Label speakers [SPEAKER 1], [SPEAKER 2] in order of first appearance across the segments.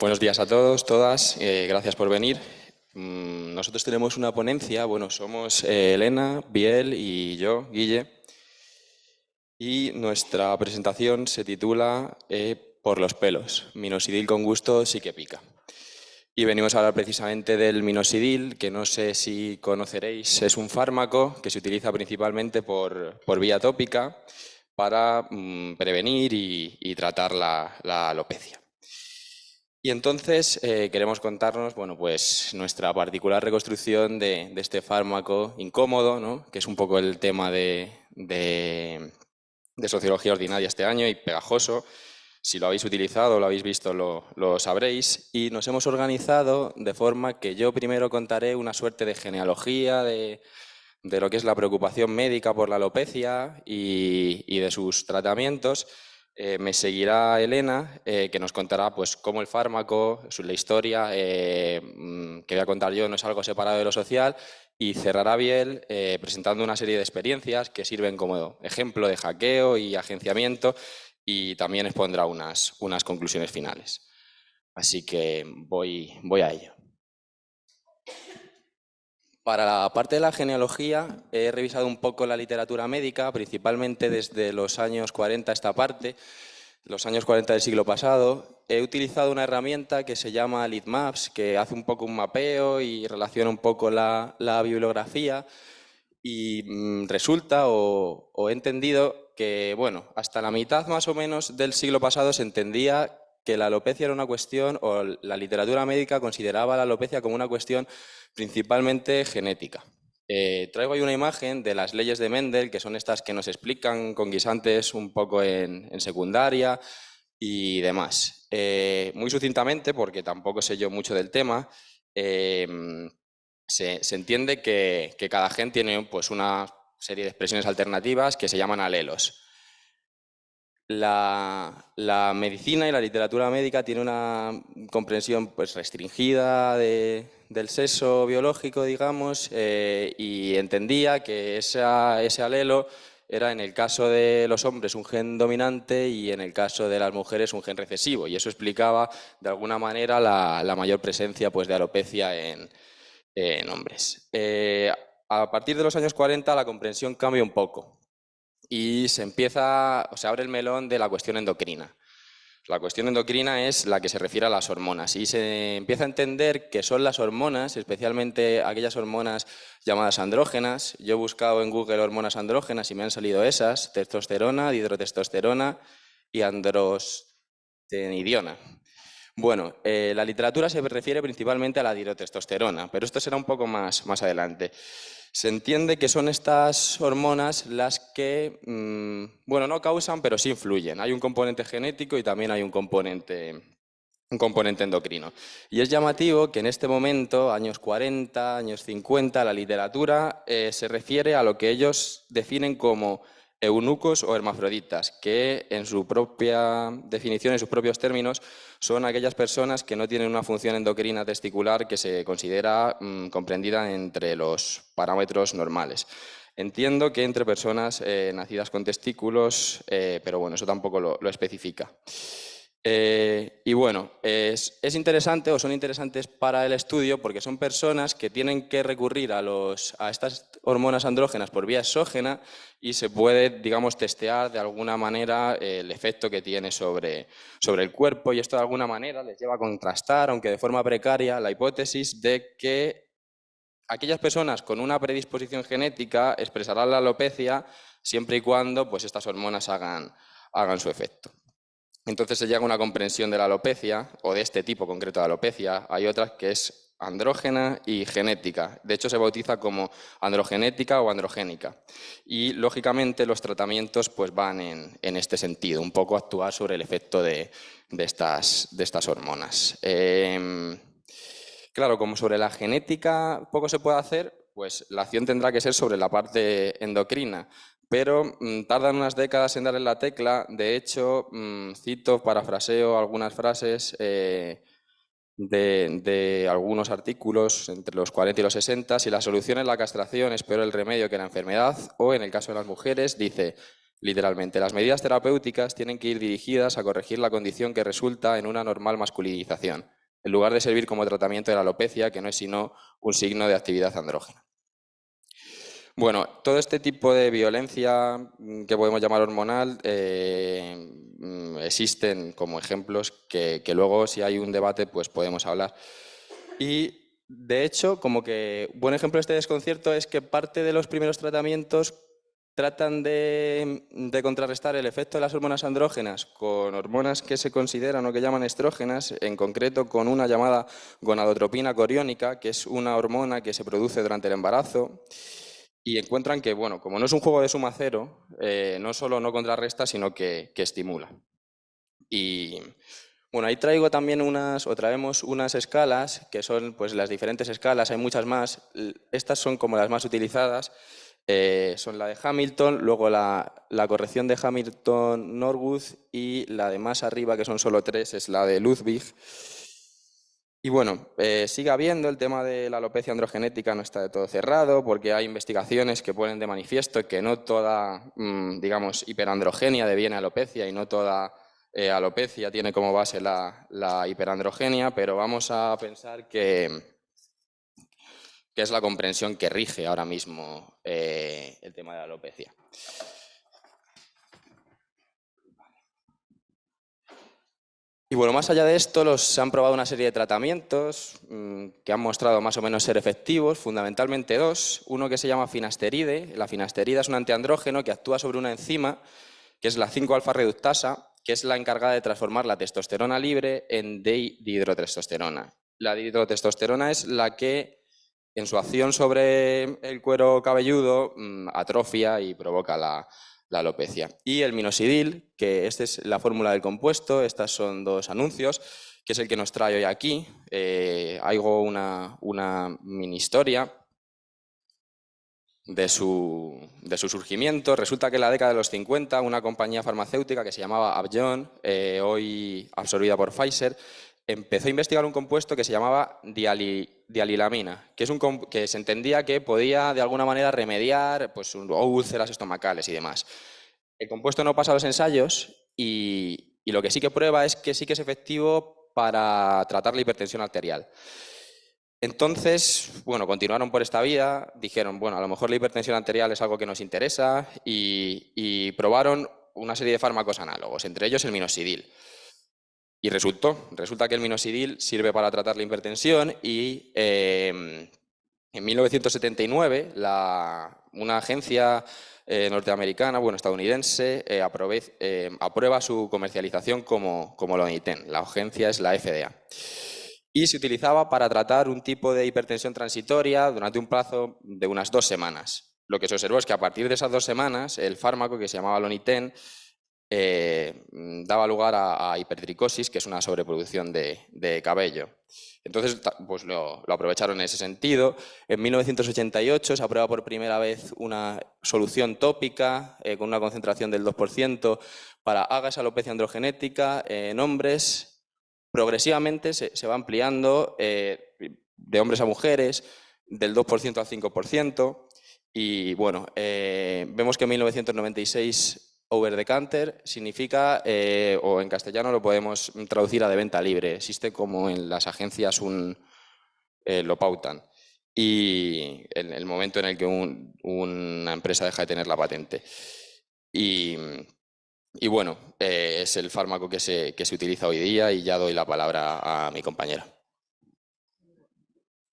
[SPEAKER 1] Buenos días a todos, todas. Gracias por venir. Nosotros tenemos una ponencia. Bueno, somos Elena, Biel y yo, Guille. Y nuestra presentación se titula Por los pelos. Minoxidil con gusto sí que pica. Y venimos a hablar precisamente del minoxidil, que no sé si conoceréis. Es un fármaco que se utiliza principalmente por vía tópica para prevenir y tratar la alopecia. Y entonces queremos contarnos, bueno, pues nuestra particular reconstrucción de este fármaco incómodo, ¿no? Que es un poco el tema de sociología ordinaria este año y pegajoso. Si lo habéis utilizado o lo habéis visto, lo sabréis. Y nos hemos organizado de forma que yo primero contaré una suerte de genealogía de lo que es la preocupación médica por la alopecia y de sus tratamientos. Me seguirá Elena, que nos contará pues, cómo el fármaco, la historia que voy a contar yo no es algo separado de lo social, y cerrará Biel presentando una serie de experiencias que sirven como ejemplo de hackeo y agenciamiento, y también expondrá unas conclusiones finales. Así que voy a ello. Para la parte de la genealogía he revisado un poco la literatura médica, principalmente desde los años 40 esta parte, los años 40 del siglo pasado. He utilizado una herramienta que se llama Litmaps, que hace un poco un mapeo y relaciona un poco la bibliografía, y resulta o he entendido que, bueno, hasta la mitad más o menos del siglo pasado se entendía que la alopecia era una cuestión, o la literatura médica consideraba la alopecia como una cuestión principalmente genética. Traigo ahí una imagen de las leyes de Mendel, que son estas que nos explican con guisantes un poco en secundaria y demás. Muy sucintamente, porque tampoco sé yo mucho del tema, se entiende que cada gen tiene pues, una serie de expresiones alternativas que se llaman alelos. La medicina y la literatura médica tiene una comprensión pues, restringida del sexo biológico, digamos, y entendía que ese alelo era en el caso de los hombres un gen dominante y en el caso de las mujeres un gen recesivo, y eso explicaba de alguna manera la mayor presencia pues, de alopecia en hombres. A partir de los años 40 la comprensión cambia un poco y se abre el melón de la cuestión endocrina. La cuestión endocrina es la que se refiere a las hormonas, y se empieza a entender que son las hormonas, especialmente aquellas hormonas llamadas andrógenas. Yo he buscado en Google hormonas andrógenas y me han salido esas: testosterona, dihidrotestosterona y androstenidiona. Bueno, la literatura se refiere principalmente a la dihidrotestosterona, pero esto será un poco más adelante. Se entiende que son estas hormonas las que, bueno, no causan, pero sí influyen. Hay un componente genético y también hay un componente endocrino. Y es llamativo que en este momento, años 40, años 50, la literatura se refiere a lo que ellos definen como eunucos o hermafroditas, que en su propia definición, en sus propios términos, son aquellas personas que no tienen una función endocrina testicular que se considera comprendida entre los parámetros normales. Entiendo que entre personas nacidas con testículos, pero bueno, eso tampoco lo especifica. Y bueno, es interesante, o son interesantes para el estudio, porque son personas que tienen que recurrir a estas hormonas andrógenas por vía exógena, y se puede, digamos, testear de alguna manera el efecto que tiene sobre el cuerpo, y esto de alguna manera les lleva a contrastar, aunque de forma precaria, la hipótesis de que aquellas personas con una predisposición genética expresarán la alopecia siempre y cuando pues, estas hormonas hagan su efecto. Entonces se llega a una comprensión de la alopecia, o de este tipo concreto de alopecia. Hay otras que es andrógena y genética. De hecho, se bautiza como androgenética o androgénica. Y, lógicamente, los tratamientos pues, van en este sentido, un poco actuar sobre el efecto de estas hormonas. Claro, como sobre la genética poco se puede hacer, pues la acción tendrá que ser sobre la parte endocrina. Pero tardan unas décadas en darle la tecla. De hecho, parafraseo algunas frases de algunos artículos entre los 40 y los 60. Si la solución es la castración, es peor el remedio que la enfermedad. O, en el caso de las mujeres, dice: literalmente. Las medidas terapéuticas tienen que ir dirigidas a corregir la condición que resulta en una normal masculinización, en lugar de servir como tratamiento de la alopecia, que no es sino un signo de actividad andrógena. Bueno, todo este tipo de violencia que podemos llamar hormonal existen como ejemplos que luego, si hay un debate, pues podemos hablar. Y, de hecho, como que buen ejemplo de este desconcierto es que parte de los primeros tratamientos tratan de contrarrestar el efecto de las hormonas andrógenas con hormonas que se consideran o que llaman estrógenas, en concreto con una llamada gonadotropina coriónica, que es una hormona que se produce durante el embarazo, y encuentran que, bueno, como no es un juego de suma cero, no solo no contrarresta, sino que estimula. Y bueno, ahí traigo también traemos unas escalas, que son pues las diferentes escalas, hay muchas más. Estas son como las más utilizadas. Son la de Hamilton, luego la corrección de Hamilton-Norwood y la de más arriba, que son solo 3, es la de Ludwig. Y bueno, sigue habiendo el tema de la alopecia androgenética, no está de todo cerrado, porque hay investigaciones que ponen de manifiesto que no toda, digamos, hiperandrogenia deviene alopecia y no toda alopecia tiene como base la hiperandrogenia, pero vamos a pensar que es la comprensión que rige ahora mismo el tema de la alopecia. Y bueno, más allá de esto, se han probado una serie de tratamientos que han mostrado más o menos ser efectivos, fundamentalmente 2. Uno que se llama finasteride. La finasterida es un antiandrógeno que actúa sobre una enzima, que es la 5-alfa-reductasa, que es la encargada de transformar la testosterona libre en dihidrotestosterona. La dihidrotestosterona es la que, en su acción sobre el cuero cabelludo, atrofia y provoca la alopecia. Y el minoxidil, que esta es la fórmula del compuesto, estos son 2 anuncios, que es el que nos trae hoy aquí. Hago una mini historia de su surgimiento. Resulta que en la década de los 50, una compañía farmacéutica que se llamaba Upjohn, hoy absorbida por Pfizer, empezó a investigar un compuesto que se llamaba dialilamina, que se entendía que podía de alguna manera remediar pues, úlceras estomacales y demás. El compuesto no pasa los ensayos y lo que sí que prueba es que sí que es efectivo para tratar la hipertensión arterial. Entonces, bueno, continuaron por esta vía, dijeron, bueno, a lo mejor la hipertensión arterial es algo que nos interesa y probaron una serie de fármacos análogos, entre ellos el minoxidil. Y resulta que el minoxidil sirve para tratar la hipertensión y en 1979 una agencia norteamericana, bueno, estadounidense, aprueba su comercialización como Loniten. La agencia es la FDA. Y se utilizaba para tratar un tipo de hipertensión transitoria durante un plazo de unas 2 semanas. Lo que se observó es que a partir de esas 2 semanas, el fármaco, que se llamaba Loniten, daba lugar a hipertricosis, que es una sobreproducción de cabello. Entonces, pues lo aprovecharon en ese sentido. En 1988 se aprueba por primera vez una solución tópica con una concentración del 2% para Agas alopecia androgenética en hombres. Progresivamente se va ampliando de hombres a mujeres, del 2% al 5%. Y bueno, vemos que en 1996 over the counter significa, o en castellano lo podemos traducir a de venta libre. Existe como en las agencias lo pautan. Y en el momento en el que una empresa deja de tener la patente. Y bueno, es el fármaco que se utiliza hoy día y ya doy la palabra a mi compañera.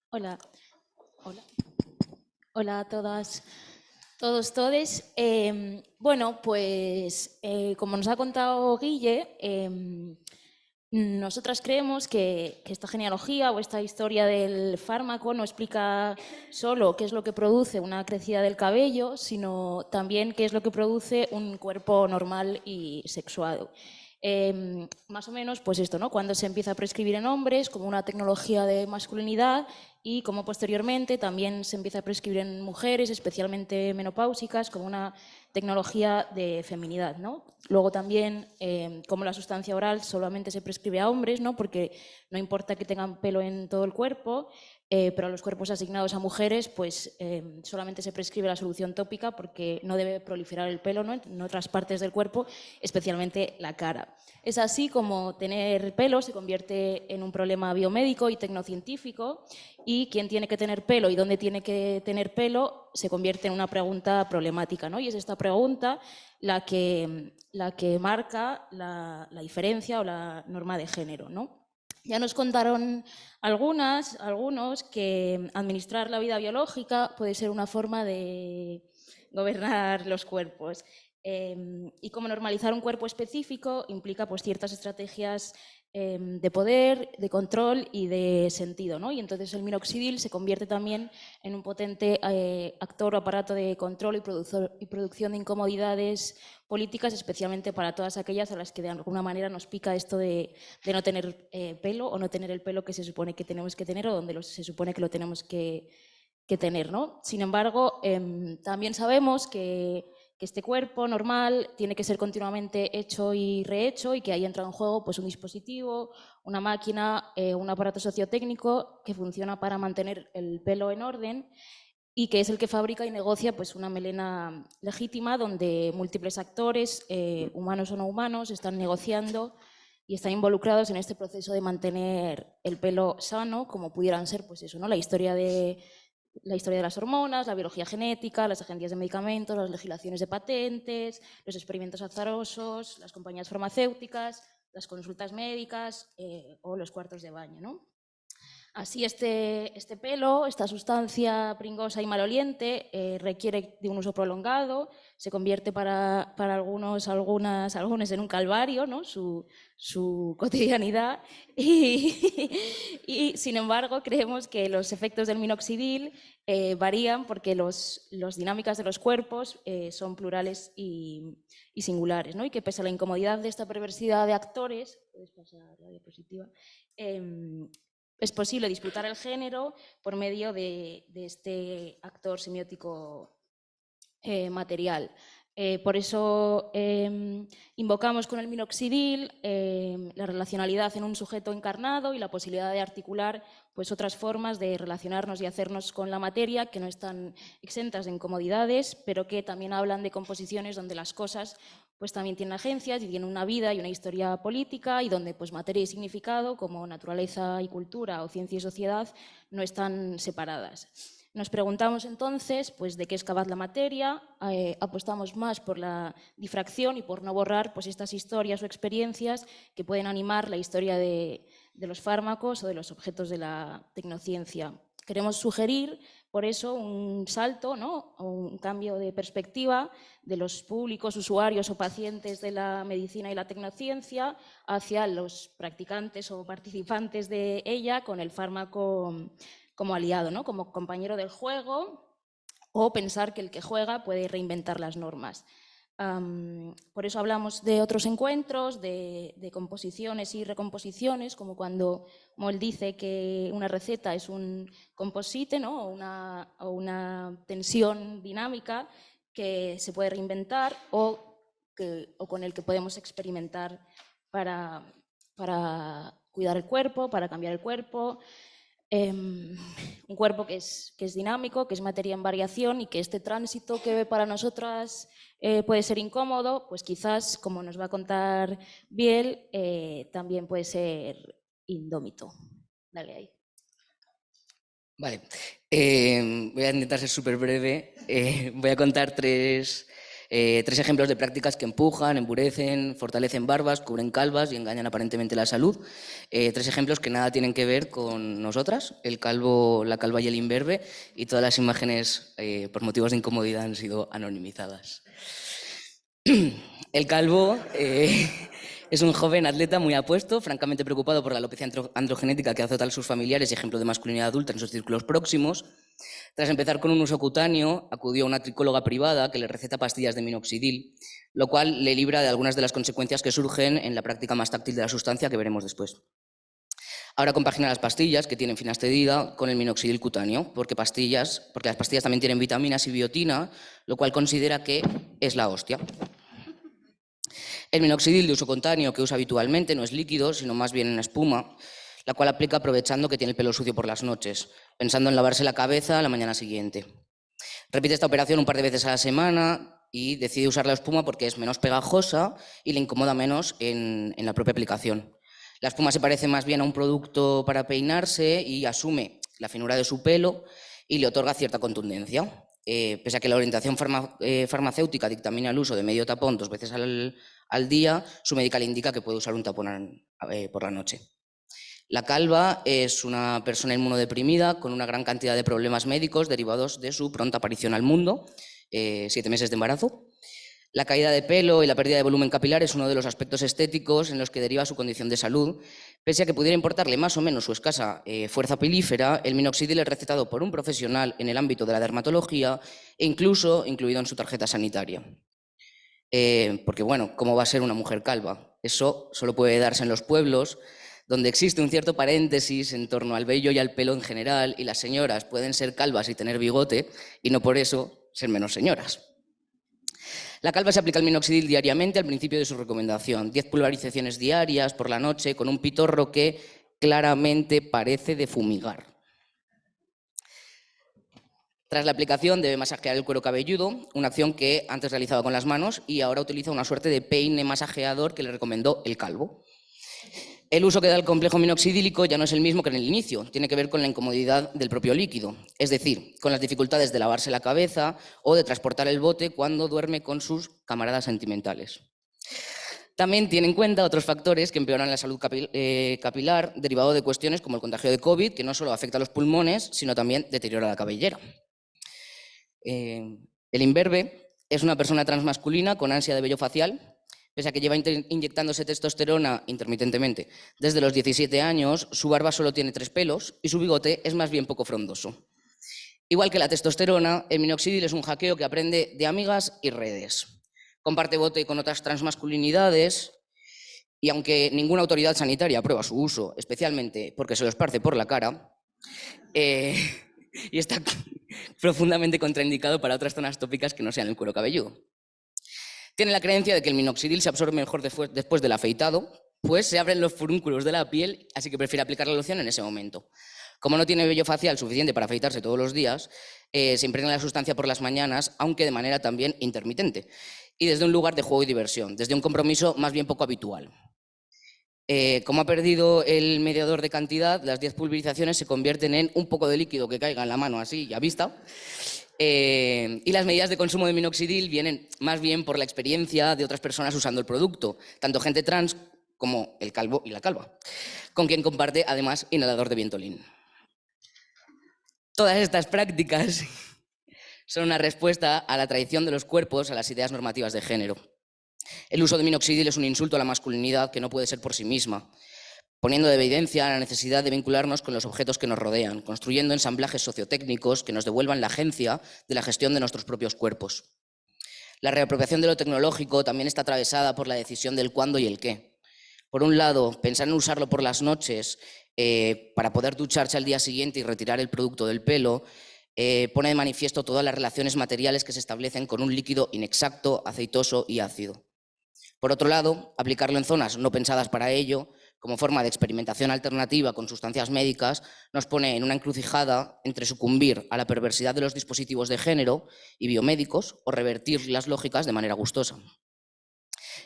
[SPEAKER 2] Hola. Hola. Hola a todas, todos, todes. Bueno, pues como nos ha contado Guille, nosotras creemos que esta genealogía o esta historia del fármaco no explica solo qué es lo que produce una crecida del cabello, sino también qué es lo que produce un cuerpo normal y sexuado. Más o menos, pues esto, ¿no? Cuando se empieza a prescribir en hombres como una tecnología de masculinidad y como posteriormente también se empieza a prescribir en mujeres, especialmente menopáusicas, como una tecnología de feminidad, ¿no? Luego también, como la sustancia oral solamente se prescribe a hombres, ¿no? Porque no importa que tengan pelo en todo el cuerpo, pero a los cuerpos asignados a mujeres pues solamente se prescribe la solución tópica porque no debe proliferar el pelo, ¿no?, en otras partes del cuerpo, especialmente la cara. Es así como tener pelo se convierte en un problema biomédico y tecnocientífico, y quién tiene que tener pelo y dónde tiene que tener pelo se convierte en una pregunta problemática, ¿no? Y es esta pregunta la que marca la diferencia o la norma de género, ¿no? Ya nos contaron algunos que administrar la vida biológica puede ser una forma de gobernar los cuerpos. Y como normalizar un cuerpo específico implica pues, ciertas estrategias de poder, de control y de sentido, ¿no? Y entonces el minoxidil se convierte también en un potente actor o aparato de control y producción de incomodidades políticas, especialmente para todas aquellas a las que de alguna manera nos pica esto de no tener pelo o no tener el pelo que se supone que tenemos que tener o donde se supone que lo tenemos que tener, ¿no? Sin embargo, también sabemos que este cuerpo normal tiene que ser continuamente hecho y rehecho y que ahí entra en juego pues, un dispositivo, una máquina, un aparato sociotécnico que funciona para mantener el pelo en orden y que es el que fabrica y negocia pues, una melena legítima donde múltiples actores, humanos o no humanos, están negociando y están involucrados en este proceso de mantener el pelo sano, como pudieran ser pues eso, ¿no?, la historia de las hormonas, la biología genética, las agencias de medicamentos, las legislaciones de patentes, los experimentos azarosos, las compañías farmacéuticas, las consultas médicas o los cuartos de baño, ¿no? Así este pelo, esta sustancia pringosa y maloliente, requiere de un uso prolongado, se convierte para algunos en un calvario, ¿no?, su cotidianidad y, sin embargo, creemos que los efectos del minoxidil varían porque las dinámicas de los cuerpos son plurales y singulares, ¿no?, y que pese a la incomodidad de esta perversidad de actores, puedes pasar la diapositiva, es posible disputar el género por medio de este actor semiótico material. Por eso invocamos con el minoxidil la relacionalidad en un sujeto encarnado y la posibilidad de articular pues, otras formas de relacionarnos y hacernos con la materia que no están exentas de incomodidades, pero que también hablan de composiciones donde las cosas pues, también tienen agencias y tienen una vida y una historia política y donde pues, materia y significado, como naturaleza y cultura o ciencia y sociedad, no están separadas. Nos preguntamos entonces pues, de qué es capaz la materia, apostamos más por la difracción y por no borrar pues, estas historias o experiencias que pueden animar la historia de los fármacos o de los objetos de la tecnociencia. Queremos sugerir, por eso, un salto, ¿no?, o un cambio de perspectiva de los públicos, usuarios o pacientes de la medicina y la tecnociencia hacia los practicantes o participantes de ella con el fármaco como aliado, ¿no?, como compañero del juego, o pensar que el que juega puede reinventar las normas. Por eso hablamos de otros encuentros, de composiciones y recomposiciones, como él dice que una receta es un composite, ¿no?, o una tensión dinámica que se puede reinventar o con el que podemos experimentar para cuidar el cuerpo, para cambiar el cuerpo. Un cuerpo que es dinámico, que es materia en variación y que este tránsito que para nosotras puede ser incómodo, pues quizás, como nos va a contar Biel, también puede ser indómito. Dale ahí.
[SPEAKER 3] Vale, voy a intentar ser súper breve. Voy a contar tres ejemplos de prácticas que empujan, endurecen, fortalecen barbas, cubren calvas y engañan aparentemente la salud. Tres ejemplos que nada tienen que ver con nosotras, el calvo, la calva y el imberbe, y todas las imágenes por motivos de incomodidad han sido anonimizadas. El calvo es un joven atleta muy apuesto, francamente preocupado por la alopecia androgenética que azota a sus familiares y ejemplo de masculinidad adulta en sus círculos próximos. Tras empezar con un uso cutáneo, acudió a una tricóloga privada que le receta pastillas de minoxidil, lo cual le libra de algunas de las consecuencias que surgen en la práctica más táctil de la sustancia, que veremos después. Ahora compagina las pastillas, que tienen finasterida, con el minoxidil cutáneo, porque las pastillas también tienen vitaminas y biotina, lo cual considera que es la hostia. El minoxidil de uso cutáneo que usa habitualmente no es líquido, sino más bien en espuma. la cual aplica aprovechando que tiene el pelo sucio por las noches, pensando en lavarse la cabeza a la mañana siguiente. Repite esta operación un par de veces a la semana y decide usar la espuma porque es menos pegajosa y le incomoda menos en la propia aplicación. La espuma se parece más bien a un producto para peinarse y asume la finura de su pelo y le otorga cierta contundencia. Pese a que la orientación farmacéutica dictamina el uso de medio tapón 2 veces al día, su médica le indica que puede usar un tapón por la noche. La calva es una persona inmunodeprimida con una gran cantidad de problemas médicos derivados de su pronta aparición al mundo, 7 meses de embarazo. La caída de pelo y la pérdida de volumen capilar es uno de los aspectos estéticos en los que deriva su condición de salud. Pese a que pudiera importarle más o menos su escasa fuerza pilífera, el minoxidil es recetado por un profesional en el ámbito de la dermatología e incluso incluido en su tarjeta sanitaria. Porque, bueno, ¿cómo va a ser una mujer calva? Eso solo puede darse en los pueblos, donde existe un cierto paréntesis en torno al vello y al pelo en general, y las señoras pueden ser calvas y tener bigote, y no por eso ser menos señoras. La calva se aplica el minoxidil diariamente al principio de su recomendación, 10 pulverizaciones diarias por la noche con un pitorro que claramente parece de fumigar. Tras la aplicación debe masajear el cuero cabelludo, una acción que antes realizaba con las manos y ahora utiliza una suerte de peine masajeador que le recomendó el calvo. El uso que da el complejo minoxidílico ya no es el mismo que en el inicio, tiene que ver con la incomodidad del propio líquido, es decir, con las dificultades de lavarse la cabeza o de transportar el bote cuando duerme con sus camaradas sentimentales. También tiene en cuenta otros factores que empeoran la salud capilar derivado de cuestiones como el contagio de COVID, que no solo afecta a los pulmones, sino también deteriora la cabellera. El imberbe es una persona transmasculina con ansia de vello facial. Pese a que lleva inyectándose testosterona intermitentemente desde los 17 años, su barba solo tiene 3 pelos y su bigote es más bien poco frondoso. Igual que la testosterona, el minoxidil es un hackeo que aprende de amigas y redes. Comparte bote con otras transmasculinidades y aunque ninguna autoridad sanitaria aprueba su uso, especialmente porque se lo esparce por la cara, y está profundamente contraindicado para otras zonas tópicas que no sean el cuero cabelludo. Tiene la creencia de que el minoxidil se absorbe mejor después del afeitado, pues se abren los furúnculos de la piel, así que prefiere aplicar la loción en ese momento. Como no tiene vello facial suficiente para afeitarse todos los días, se impregna la sustancia por las mañanas, aunque de manera también intermitente, y desde un lugar de juego y diversión, desde un compromiso más bien poco habitual. Como ha perdido el mediador de cantidad, las 10 pulverizaciones se convierten en un poco de líquido que caiga en la mano así, a vista. Y las medidas de consumo de minoxidil vienen más bien por la experiencia de otras personas usando el producto, tanto gente trans como el calvo y la calva, con quien comparte además inhalador de Ventolin. Todas estas prácticas son una respuesta a la tradición de los cuerpos, a las ideas normativas de género. El uso de minoxidil es un insulto a la masculinidad que no puede ser por sí misma, poniendo de evidencia la necesidad de vincularnos con los objetos que nos rodean, construyendo ensamblajes sociotécnicos que nos devuelvan la agencia de la gestión de nuestros propios cuerpos. La reapropiación de lo tecnológico también está atravesada por la decisión del cuándo y el qué. Por un lado, pensar en usarlo por las noches para poder ducharse al día siguiente y retirar el producto del pelo, pone de manifiesto todas las relaciones materiales que se establecen con un líquido inexacto, aceitoso y ácido. Por otro lado, aplicarlo en zonas no pensadas para ello, como forma de experimentación alternativa con sustancias médicas, nos pone en una encrucijada entre sucumbir a la perversidad de los dispositivos de género y biomédicos o revertir las lógicas de manera gustosa.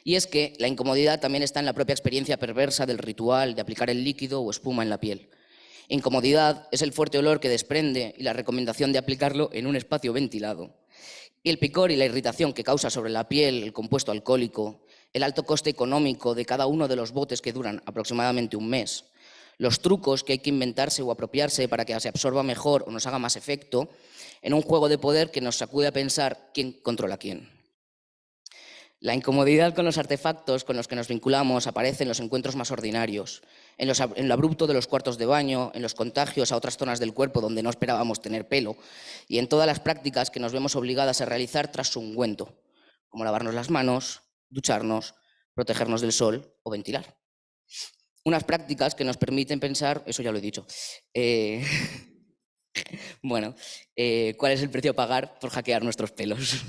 [SPEAKER 3] Y es que la incomodidad también está en la propia experiencia perversa del ritual de aplicar el líquido o espuma en la piel. Incomodidad es el fuerte olor que desprende y la recomendación de aplicarlo en un espacio ventilado. Y el picor y la irritación que causa sobre la piel el compuesto alcohólico, el alto coste económico de cada uno de los botes que duran aproximadamente un mes, los trucos que hay que inventarse o apropiarse para que se absorba mejor o nos haga más efecto, en un juego de poder que nos sacude a pensar quién controla a quién. La incomodidad con los artefactos con los que nos vinculamos aparece en los encuentros más ordinarios, en lo abrupto de los cuartos de baño, en los contagios a otras zonas del cuerpo donde no esperábamos tener pelo y en todas las prácticas que nos vemos obligadas a realizar tras su ungüento, como lavarnos las manos, ducharnos, protegernos del sol o ventilar. Unas prácticas que nos permiten pensar, eso ya lo he dicho, bueno, ¿cuál es el precio a pagar por hackear nuestros pelos?